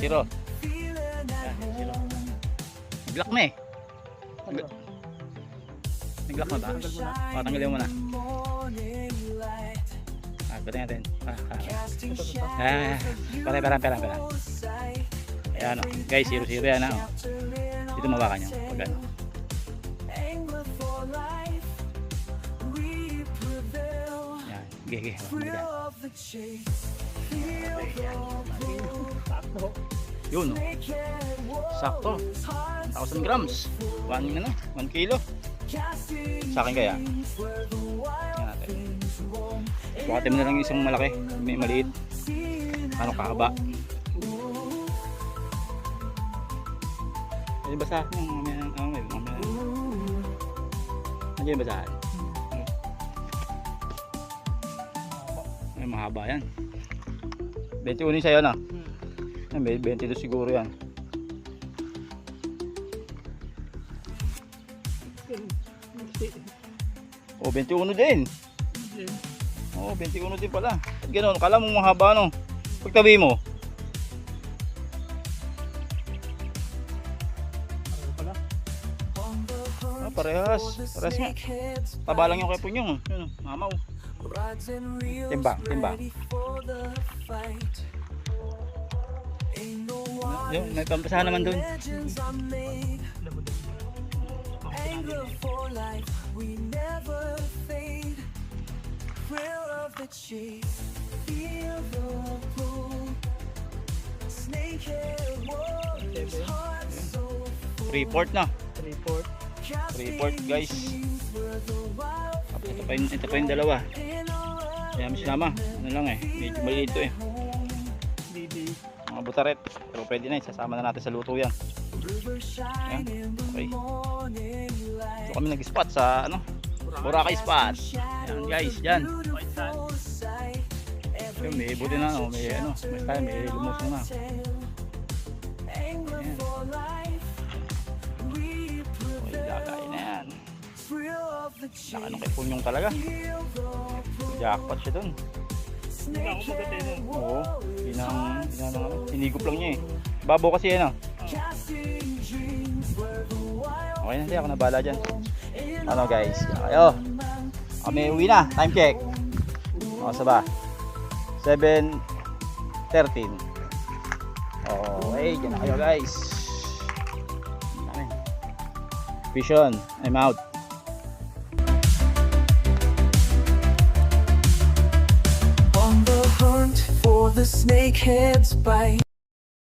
Zero. Yan, zero. Nag-lock na eh. Nag-lock na ba? Tanggalin mo na. Pati natin. Pera. Ayan o. Guys, 0-0 yan o. Dito mawakan nyo. Pag ano. Ayan. Gege. Yun o. Sakto. 1,000 grams. 1 kilo. Sa akin kaya. Ayan natin. Bukatin mo na lang yung isang malaki. May maliit. Ano kahaba. Ay basa. Nandiyan yung basahan. Ay mahaba yan. 21 yung sa'yo na. May 22 siguro yan. Oh, 21 din. Oh, 21 din pala. At gano'n, kala mo mahaba no. Pagtabi mo. Ah, parehas. Parehas nga. Taba lang yung kay Punyong. Yun, mamaw. Timbang. Yun, may pampasahan naman dun. Report na. Report guys. Ito pa yung dalawa. Kaya mas nama. Ano lang eh. Medyo maliit to eh. Mga butaret. Pero pwede na eh. Sasama na natin sa luto yan. Ayan. Okay. So kami nag-spot sa ano. Boracay spot. Ayan guys. Yan. Yung may buti na no. May ano. May lumusong na. Nakano kay Punyong talaga. Jackpot siya dun. Oo. Hinigop lang niya eh. Babaw kasi yan ah. Okay na siya. Ako na bahala dyan. Ano guys. Ayo. Kami uwi na. Time check. O saba. 7:13. Okay. Dyan na kayo guys. Vision. I'm out. For the snakehead's bite.